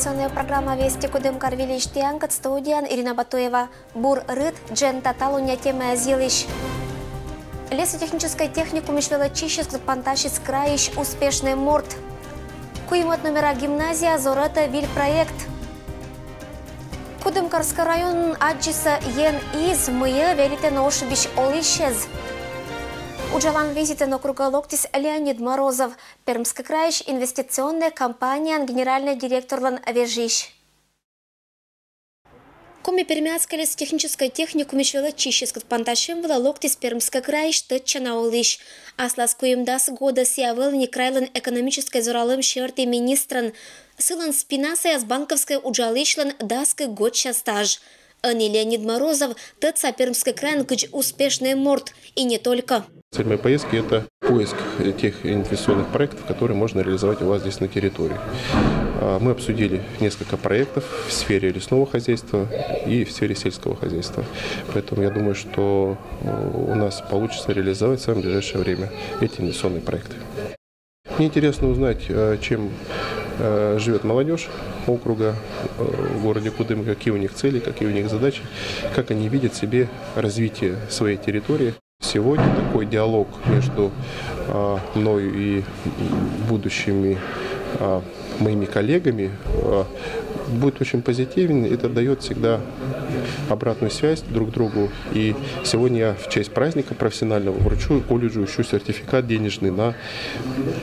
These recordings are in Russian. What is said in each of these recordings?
информационная программа «Вести Кудымкар Вилищ Тианкат», студиян Ирина Батуева. Бур рыд, джен таталуня тема азилищ. Лесотехническая техникум Велочищеск Панташец краищ успешный морд. Куимот номера гимназия Зората Виль проект. Кудымкарский район аджиса ен из мые верите ношибищ олищез. Уджалан визитен округа Локтис Леонид Морозов. Пермский краищ инвестиционная компания генеральный директор Лан Вежищ. Коми пермяцкая лесотехническая техникум Велочищеск Панташем вела Локтис Пермский краищ тычана олищ. Аслас куимдас года сиавел некрайлен экономической зуралым шерты министран. Сылан спинасая с банковской уджалышлан даской годча стаж. Ани Леонид Морозов тыца Пермский край гыч успешный морд. И не только. Цель моей поездки – это поиск тех инвестиционных проектов, которые можно реализовать у вас здесь на территории. Мы обсудили несколько проектов в сфере лесного хозяйства и в сфере сельского хозяйства. Поэтому я думаю, что у нас получится реализовать в самое ближайшее время эти инвестиционные проекты. Мне интересно узнать, чем живет молодежь округа в городе Кудым, какие у них цели, какие у них задачи, как они видят себе развитие своей территории. Сегодня такой диалог между мною и будущими моими коллегами будет очень позитивен. Это дает всегда обратную связь друг другу. И сегодня я в честь праздника профессионального вручу колледжу еще сертификат денежный на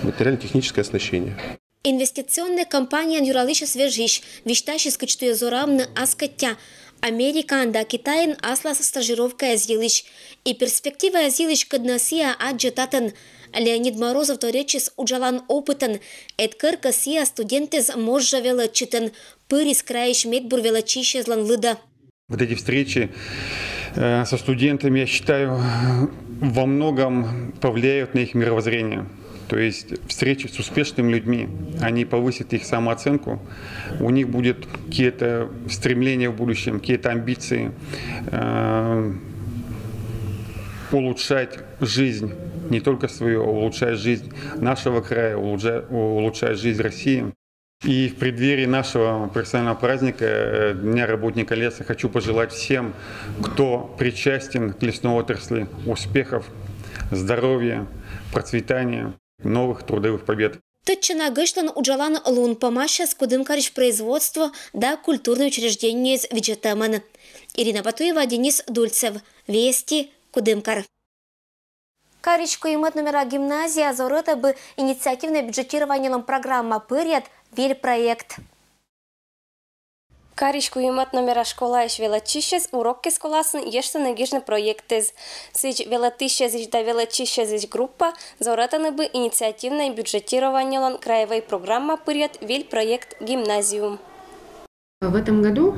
материально-техническое оснащение. Инвестиционная компания Юралыша Свежищ, вещтащий скачтуя зорам на Аскатя. Америка да Китайн аслас стажировка азилищ. И перспектива азилищ каднасия аджетатан. Леонид Морозов то речи с уджалан опытан. Эдкарка сия студентез можжа велочитан. Пырис краищ медбур велочище злан лыда. Вот эти встречи со студентами, я считаю, во многом повлияют на их мировоззрение. То есть встречи с успешными людьми, они повысят их самооценку, у них будут какие-то стремления в будущем, какие-то амбиции улучшать жизнь, не только свою, а улучшать жизнь нашего края, улучшать жизнь России. И в преддверии нашего профессионального праздника, Дня работника леса, хочу пожелать всем, кто причастен к лесной отрасли, успехов, здоровья, процветания, новых трудовых побед. Тычина гышлан уджалан лун помаща с Кудымкарич производство да культурное учреждение из Виджетамана. Ирина Батуева, Денис Дульцев. Вести Кудымкар. Карич куимат номера гимназия Зората бы инициативное бюджетирование программа «Пырят» Виль проект. Карич куимат номера школа иш велочищес уроки сколасын ешта негижны проектез. Сич велотищезич да велочищезич группа Зоратаны бы инициативное бюджетирование краевой программа «Пырят» Виль проект гимназиум. В этом году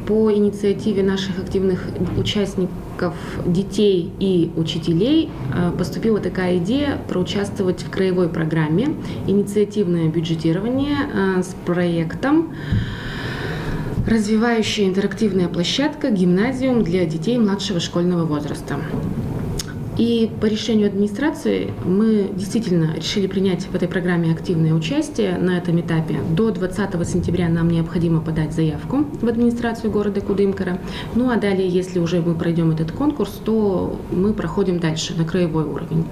по инициативе наших активных участников, детей и учителей поступила такая идея проучаствовать в краевой программе «Инициативное бюджетирование» с проектом «Развивающая интерактивная площадка гимназиум для детей младшего школьного возраста». И по решению администрации мы действительно решили принять в этой программе активное участие на этом этапе. До 20 сентября нам необходимо подать заявку в администрацию города Кудымкара. Ну а далее, если уже мы пройдем этот конкурс, то мы проходим дальше на краевой уровень.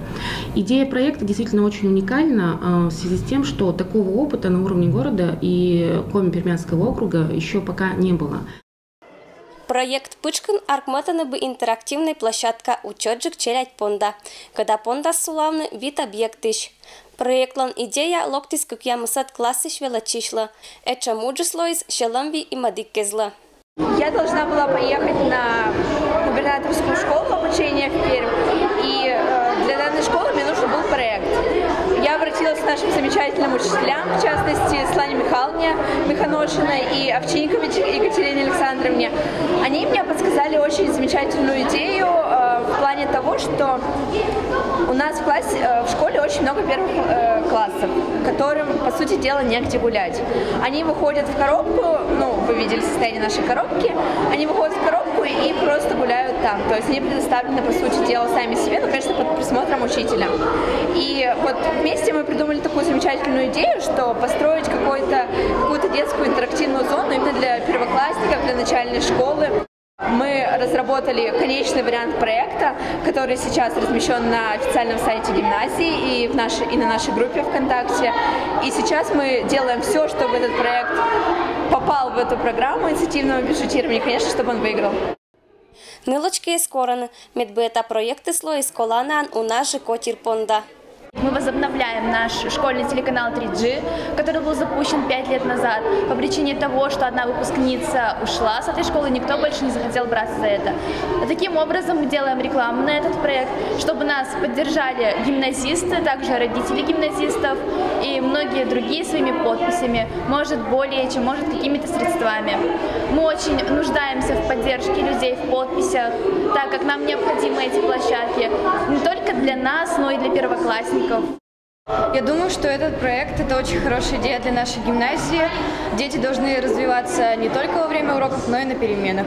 Идея проекта действительно очень уникальна в связи с тем, что такого опыта на уровне города и Коми-Пермянского округа еще пока не было. Проект Пычкан аркматана бы интерактивная площадка учётжик челять понда, когда понда сулавны вид объектыш. Проектлан идея локтис как я мысат классыш велочишла, эча муджислоис шеламви и мадиккезла. Я должна была поехать на губернаторскую школу обучения в Пермь, и для данной школы мне нужен был проект. Я обратилась к нашим замечательным учителям, в частности, Слане Михайловне Миханошиной и Овчинниковой Екатерине Александровне. Они мне подсказали очень замечательную идею в плане плане того, что у нас в школе очень много первых классов, которым, по сути дела, негде гулять. Они выходят в коробку, ну, вы видели состояние нашей коробки, они выходят в коробку и просто гуляют там. То есть они предоставлены, по сути дела, сами себе, но, конечно, под присмотром учителя. И вот вместе мы придумали такую замечательную идею, что построить какую-то детскую интерактивную зону именно для первоклассников, для начальной школы. Мы разработали конечный вариант проекта, который сейчас размещен на официальном сайте гимназии и на нашей группе ВКонтакте. И сейчас мы делаем все, чтобы этот проект попал в эту программу инициативного бюджетирования, и, конечно, чтобы он выиграл. Нылочки скораны, медбета проекты слои сколанан у нас же котир понда. Мы возобновляем наш школьный телеканал 3G, который был запущен 5 лет назад. По причине того, что одна выпускница ушла с этой школы, никто больше не захотел браться за это. Таким образом, мы делаем рекламу на этот проект, чтобы нас поддержали гимназисты, также родители гимназистов и многие другие своими подписями, может более чем, может какими-то средствами. Мы очень нуждаемся в поддержке людей в подписях, так как нам необходимы эти площадки не только для нас, но и для первоклассников. Я думаю, что этот проект – это очень хорошая идея для нашей гимназии. Дети должны развиваться не только во время уроков, но и на переменах.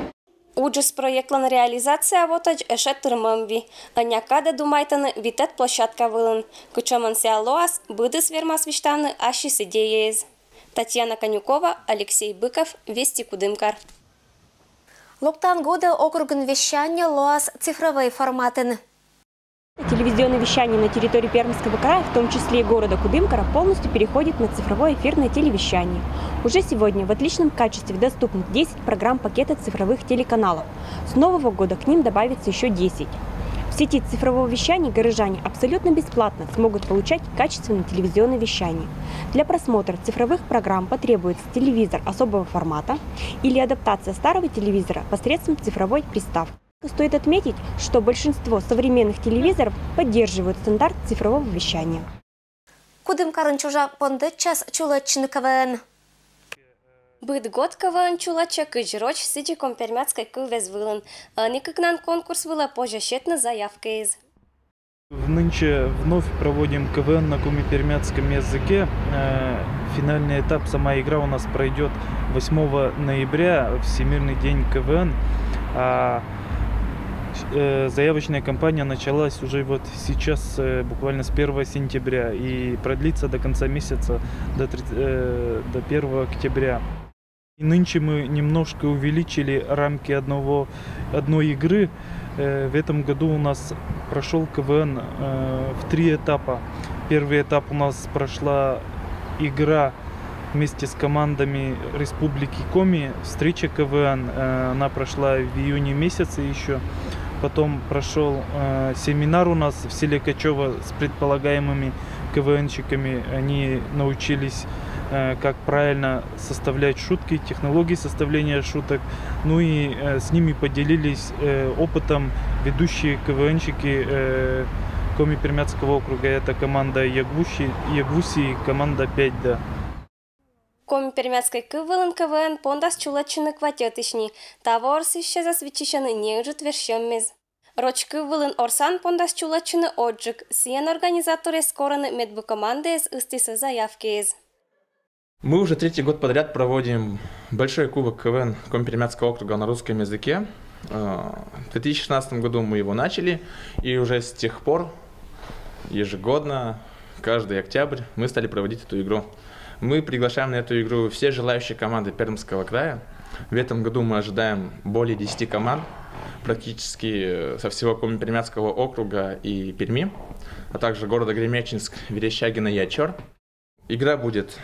Уджис проектлан реализация вотач эше тырмамви. Анякада думайтаны витет площадка вылын. Кучаман сиалоас быдыс вермас виштаны ашис идеез. Татьяна Конюкова, Алексей Быков, Вести Кудымкар. Локтан года округын вещания лоас цифровые форматы. Телевизионное вещание на территории Пермского края, в том числе и города Кудымкара, полностью переходит на цифровое эфирное телевещание. Уже сегодня в отличном качестве доступны 10 программ пакета цифровых телеканалов. С нового года к ним добавится еще 10. В сети цифрового вещания горожане абсолютно бесплатно смогут получать качественное телевизионное вещание. Для просмотра цифровых программ потребуется телевизор особого формата или адаптация старого телевизора посредством цифровой приставки. Стоит отметить, что большинство современных телевизоров поддерживают стандарт цифрового вещания. Кудымкарын чужа пондычас чулачны КВН. Быт год КВН чулача кыжроч сыджи компермятской кылвез вылын. Никогнан конкурс выла пожащетна заявка из. Нынче вновь проводим КВН на коми-пермятском языке. Финальный этап, сама игра у нас пройдет 8 ноября, Всемирный день КВН. Заявочная кампания началась уже вот сейчас, буквально с 1 сентября, и продлится до конца месяца, до 1 октября. И нынче мы немножко увеличили рамки одной игры. В этом году у нас прошел КВН в 3 этапа. Первый этап у нас прошла игра вместе с командами Республики Коми, встреча КВН. Она прошла в июне месяце еще. Потом прошел семинар у нас в селе Качево с предполагаемыми КВНщиками. Они научились, как правильно составлять шутки, технологии составления шуток. Ну и с ними поделились опытом ведущие КВНщики Коми-Пермятского округа. Это команда Ягвуси и команда 5D. Коми-Пермятской КВН пондас чулачыны кватетышни. Таворс еще засвечишаны неужит вершеммез. Роч КВН орсан пондас чулачыны отжик. Сиен организаторы скораны медбу команды из истиса заявки. Мы уже 3-й год подряд проводим большой кубок КВН Коми-Пермятского округа на русском языке. В 2016 году мы его начали, и уже с тех пор ежегодно, каждый октябрь, мы стали проводить эту игру. Мы приглашаем на эту игру все желающие команды Пермского края. В этом году мы ожидаем более 10 команд, практически со всего Коми-Пермятского округа и Перми, а также города Гремячинск, Верещагина и Ачор. Игра будет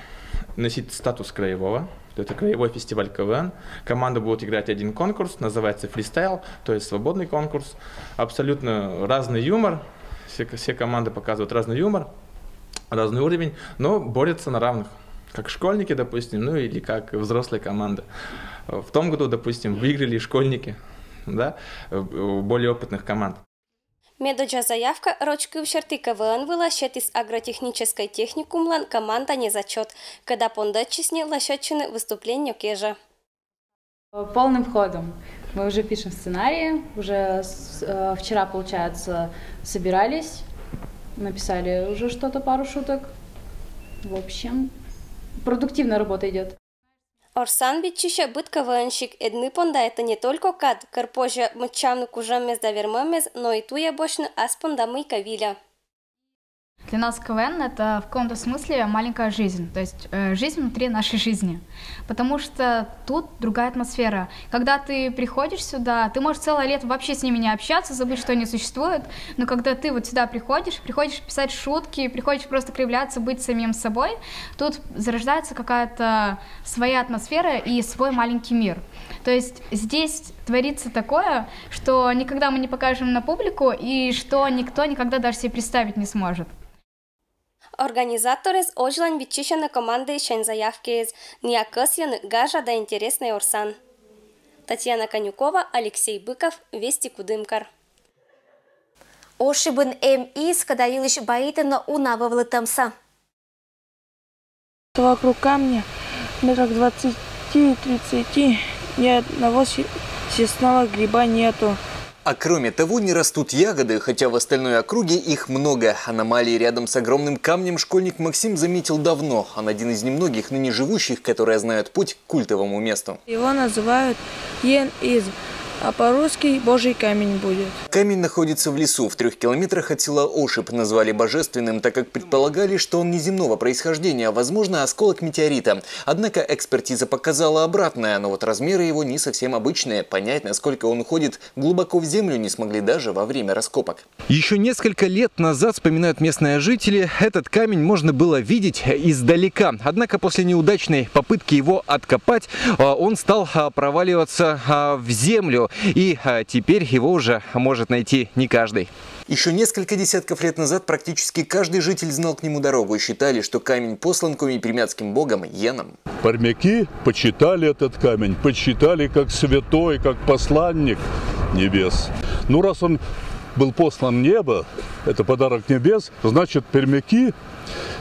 носить статус краевого. Это краевой фестиваль КВН. Команды будут играть один конкурс, называется фристайл, то есть свободный конкурс. Абсолютно разный юмор. Все команды показывают разный юмор, разный уровень, но борются на равных. Как школьники, допустим, ну или как взрослая команда. В том году, допустим, выиграли школьники, да, более опытных команд. Медоджа заявка рочки в черты КВН вылащет из агротехнической техникумлан команда не зачет, когда пондачисни лощетчины выступления кежа. Полным ходом. Мы уже пишем сценарии, уже вчера, получается, собирались, написали уже что-то, пару шуток. В общем, продуктивная работа идет. Орсан Бичиша быть КВНщик Эдны Понда это не только кад, карпожа мчамну кужамез да вермамез, но и туя бошны аспонда мыйкавиля. Для нас КВН – это в каком-то смысле маленькая жизнь, то есть жизнь внутри нашей жизни, потому что тут другая атмосфера. Когда ты приходишь сюда, ты можешь целое лето вообще с ними не общаться, забыть, что они существуют, но когда ты вот сюда приходишь писать шутки, приходишь просто кривляться, быть самим собой, тут зарождается какая-то своя атмосфера и свой маленький мир. То есть здесь творится такое, что никогда мы не покажем на публику и что никто никогда даже себе представить не сможет. Организаторы ожелань бичишена команды шензаявкез, ниакасьян гажа да интересный Орсан. Татьяна Конюкова, Алексей Быков, Вести Кудымкар. Ошибын МИС кадаилыш баитына унавывалы тамса. Вокруг камня метрах 20-30 ни одного съестного гриба нету. А кроме того, не растут ягоды, хотя в остальной округе их много. Аномалии рядом с огромным камнем школьник Максим заметил давно. Он один из немногих ныне живущих, которые знают путь к культовому месту. Его называют Йен-Из, а по-русски Божий камень будет. Камень находится в лесу, в 3 километрах от села Ошиб. Назвали божественным, так как предполагали, что он неземного происхождения, возможно, осколок метеорита. Однако экспертиза показала обратное, но вот размеры его не совсем обычные. Понять, насколько он уходит глубоко в землю, не смогли даже во время раскопок. Еще несколько лет назад, вспоминают местные жители, этот камень можно было видеть издалека. Однако после неудачной попытки его откопать, он стал проваливаться в землю. И теперь его уже может найти не каждый. Еще несколько десятков лет назад практически каждый житель знал к нему дорогу и считали, что камень послан пермякским богом Йеном. Пермяки почитали этот камень, почитали как святой, как посланник небес. Ну, раз он был послан небо, это подарок небес, значит, пермяки,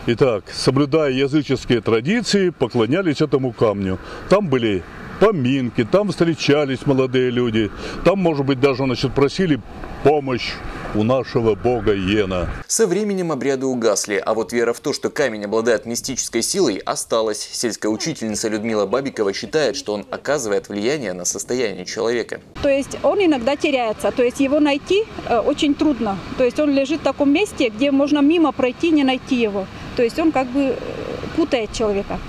итак, соблюдая языческие традиции, поклонялись этому камню. Там были поминки, там встречались молодые люди, там, может быть, даже, просили помощь у нашего бога Йена. Со временем обряды угасли, а вот вера в то, что камень обладает мистической силой, осталась. Сельская учительница Людмила Бабикова считает, что он оказывает влияние на состояние человека. То есть он иногда теряется, то есть его найти очень трудно. То есть он лежит в таком месте, где можно мимо пройти, не найти его. То есть он как бы путает человека.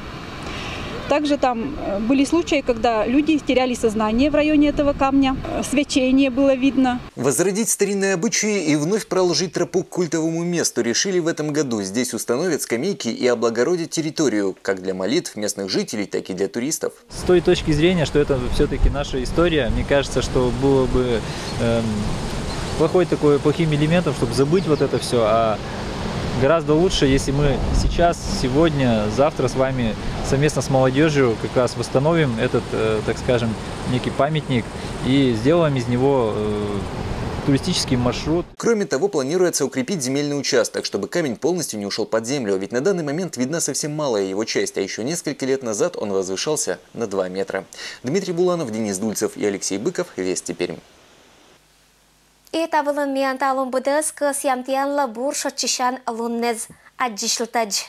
Также там были случаи, когда люди теряли сознание в районе этого камня, свечение было видно. Возродить старинные обычаи и вновь проложить тропу к культовому месту решили в этом году. Здесь установят скамейки и облагородят территорию, как для молитв местных жителей, так и для туристов. С той точки зрения, что это все-таки наша история, мне кажется, что было бы плохим элементом, чтобы забыть вот это все, а гораздо лучше, если мы сейчас, сегодня, завтра с вами совместно с молодежью как раз восстановим этот, так скажем, некий памятник и сделаем из него туристический маршрут. Кроме того, планируется укрепить земельный участок, чтобы камень полностью не ушел под землю, ведь на данный момент видна совсем малая его часть, а еще несколько лет назад он возвышался на 2 метра. Дмитрий Буланов, Денис Дульцев и Алексей Быков, Вести Пермь. Это было мианталом будес к сямтиан лабур шатчишан луннез аджишлтадж.